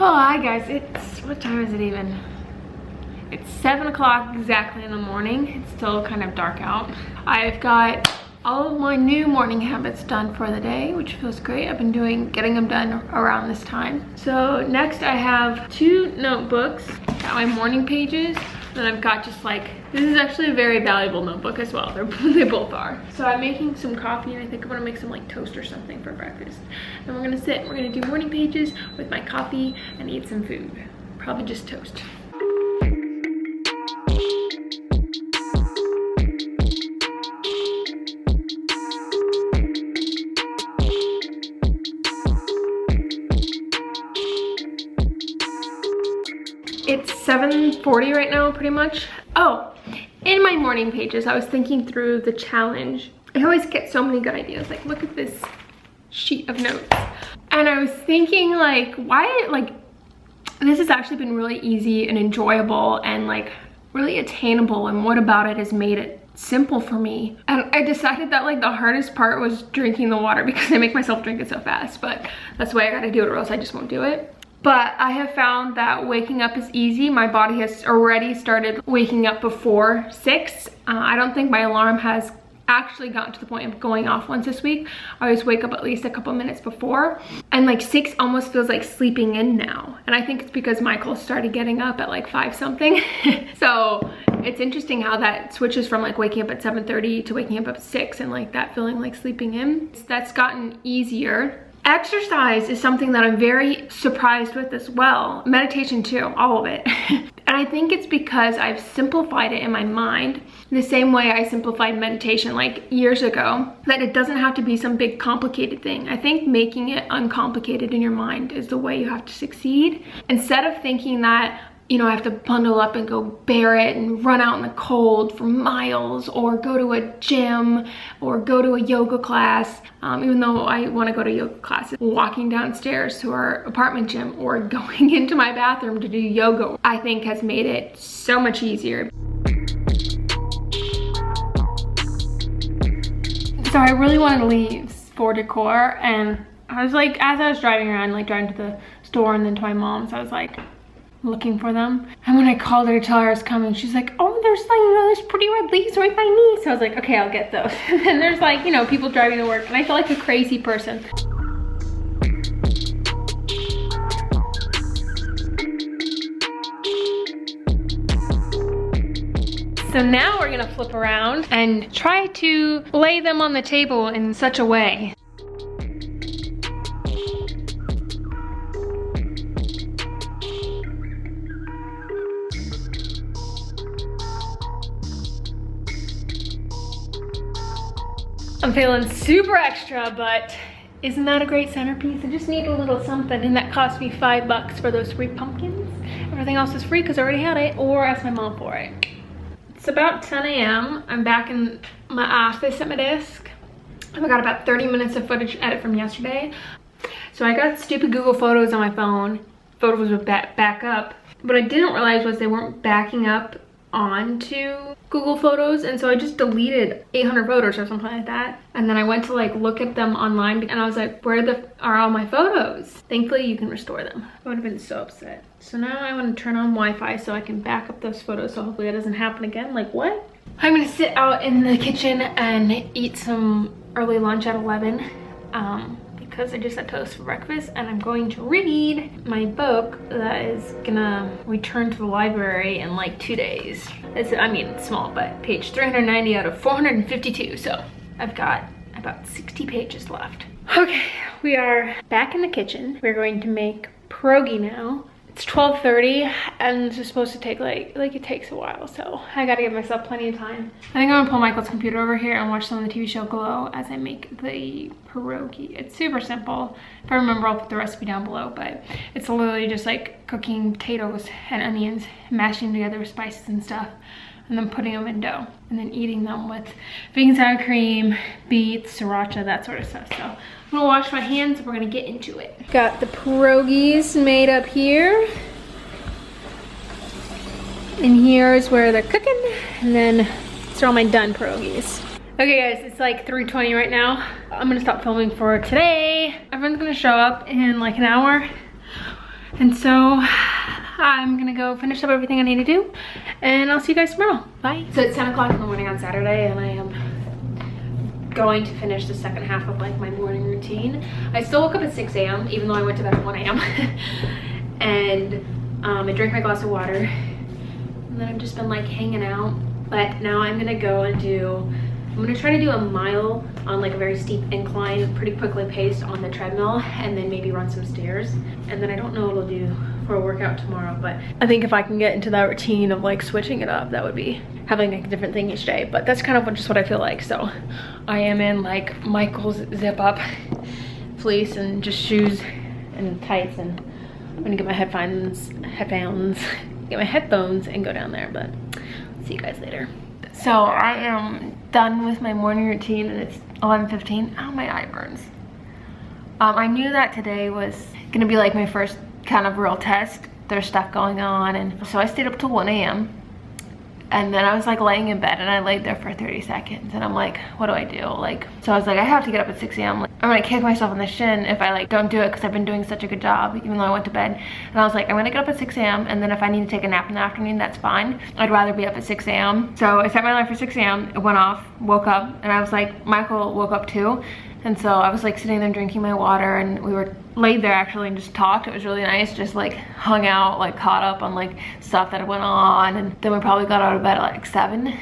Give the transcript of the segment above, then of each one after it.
Oh, hi guys, what time is it even? It's 7 o'clock exactly in the morning. It's still kind of dark out. I've got all of my new morning habits done for the day, which feels great. I've been getting them done around this time. So next I have 2 notebooks, got my morning pages, then I've got just like, this is actually a very valuable notebook as well. They both are. So I'm making some coffee and I think I'm gonna make some like toast or something for breakfast. And we're gonna sit and we're gonna do morning pages with my coffee and eat some food. Probably just toast. It's 7:40 right now, pretty much. Oh, in my morning pages, I was thinking through the challenge. I always get so many good ideas. Like, look at this sheet of notes. And I was thinking, like, why, like, this has actually been really easy and enjoyable and, like, really attainable. And what about it has made it simple for me? And I decided that, like, the hardest part was drinking the water because I make myself drink it so fast. But that's the way I gotta do it or else I just won't do it. But I have found that waking up is easy. My body has already started waking up before 6. I don't think my alarm has actually gotten to the point of going off once this week. I always wake up at least a couple minutes before. And like 6 almost feels like sleeping in now. And I think it's because Michael started getting up at like 5 something. So it's interesting how that switches from like waking up at 7:30 to waking up at 6 and like that feeling like sleeping in. That's gotten easier. Exercise is something that I'm very surprised with as well. Meditation too, all of it. And I think it's because I've simplified it in my mind the same way I simplified meditation like years ago, that it doesn't have to be some big complicated thing. I think making it uncomplicated in your mind is the way you have to succeed. Instead of thinking that, you know, I have to bundle up and go bear it and run out in the cold for miles or go to a gym or go to a yoga class. Even though I want to go to yoga classes, walking downstairs to our apartment gym or going into my bathroom to do yoga, I think has made it so much easier. So I really wanted leaves for decor, and I was like, as I was driving around, like driving to the store and then to my mom's, I was like, looking for them. And when I called her to tell her I was coming, she's like, oh, there's like, you know, there's pretty red leaves right by me. So I was like, okay, I'll get those. And there's like, you know, people driving to work and I feel like a crazy person. So now we're gonna flip around and try to lay them on the table in such a way. I'm feeling super extra, but isn't that a great centerpiece? I just need a little something, and that cost me $5 for those 3 pumpkins. Everything else is free because I already had it, or asked my mom for it. It's about 10 a.m. I'm back in my office at my desk. I've got about 30 minutes of footage to edit from yesterday. So I got stupid Google Photos on my phone. Photos would back up. What I didn't realize was they weren't backing up onto Google Photos, and so I just deleted 800 photos or something like that. And then I went to like look at them online and I was like, where are all my photos? Thankfully you can restore them. I would have been so upset. So now I want to turn on Wi-Fi so I can back up those photos, so hopefully that doesn't happen again. Like, what? I'm gonna sit out in the kitchen and eat some early lunch at 11 because I just had toast for breakfast, and I'm going to read my book that is gonna return to the library in like 2 days. I mean, it's small, but page 390 out of 452, so I've got about 60 pages left. Okay, we are back in the kitchen. We're going to make pierogi now. It's 12:30 and this is supposed to take like it takes a while, so I gotta give myself plenty of time. I think I'm gonna pull Michael's computer over here and watch some of the TV show Glow as I make the pierogi. It's super simple. If I remember, I'll put the recipe down below, but it's literally just like cooking potatoes and onions, mashing them together with spices and stuff, and then putting them in dough and then eating them with vegan sour cream, beets, sriracha, that sort of stuff. So I'm gonna wash my hands and we're gonna get into it. Got the pierogies made up here. And here is where they're cooking. And then these are all my done pierogies. Okay guys, it's like 3:20 right now. I'm gonna stop filming for today. Everyone's gonna show up in like an hour. And so I'm gonna go finish up everything I need to do, and I'll see you guys tomorrow. Bye. So it's 10 o'clock in the morning on Saturday, and I am going to finish the second half of like my morning routine. I still woke up at 6 a.m. even though I went to bed at 1 a.m. and I drank my glass of water, and then I've just been like hanging out. But now I'm gonna go and I'm gonna try to do a mile on like a very steep incline, pretty quickly paced on the treadmill, and then maybe run some stairs. And then I don't know what I'll do for a workout tomorrow, but I think if I can get into that routine of like switching it up, that would be having like a different thing each day. But that's kind of just what I feel like. So I am in like Michael's zip up fleece and just shoes and tights, and I'm gonna get my headphones, get my headphones and go down there. But see you guys later. So I am done with my morning routine, and it's 11:15. Oh, my eye burns. I knew that today was gonna be like my first kind of real test. There's stuff going on, and so I stayed up till 1 a.m. and then I was like laying in bed, and I laid there for 30 seconds, and I'm like, what do I do? Like, so I was like, I have to get up at 6 a.m. Like, I'm gonna kick myself in the shin if I like don't do it, because I've been doing such a good job even though I went to bed. And I was like, I'm gonna get up at 6 a.m. and then if I need to take a nap in the afternoon, that's fine. I'd rather be up at 6 a.m. So I set my alarm for 6 a.m. It went off, woke up, and I was like, Michael woke up too. And so I was like sitting there drinking my water, and we were laid there actually and just talked. It was really nice, just like hung out, like caught up on like stuff that went on. And then we probably got out of bed at like 7,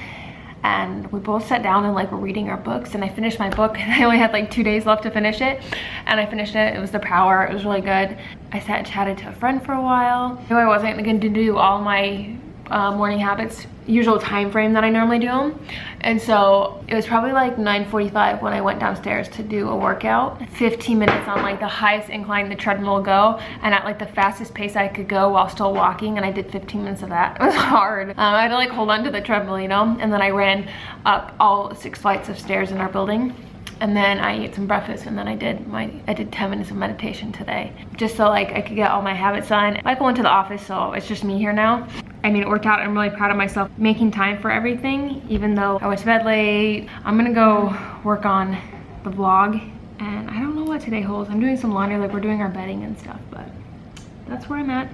and we both sat down and like were reading our books, and I finished my book, and I only had like 2 days left to finish it, and I finished it. It was The Power. It was really good. I sat and chatted to a friend for a while. I wasn't going to do all my morning habits usual time frame that I normally do them, and so it was probably like 9:45 when I went downstairs to do a workout. 15 minutes on like the highest incline the treadmill will go, and at like the fastest pace I could go while still walking, and I did 15 minutes of that. It was hard. I had to like hold on to the treadmill, you know, and then I ran up all 6 flights of stairs in our building. And then I ate some breakfast, and then I did 10 minutes of meditation today, just so like I could get all my habits done. Michael went to the office, so it's just me here now. I mean, it worked out. I'm really proud of myself making time for everything, even though I went to bed late. I'm gonna go work on the vlog, and I don't know what today holds. I'm doing some laundry, like we're doing our bedding and stuff, but that's where I'm at.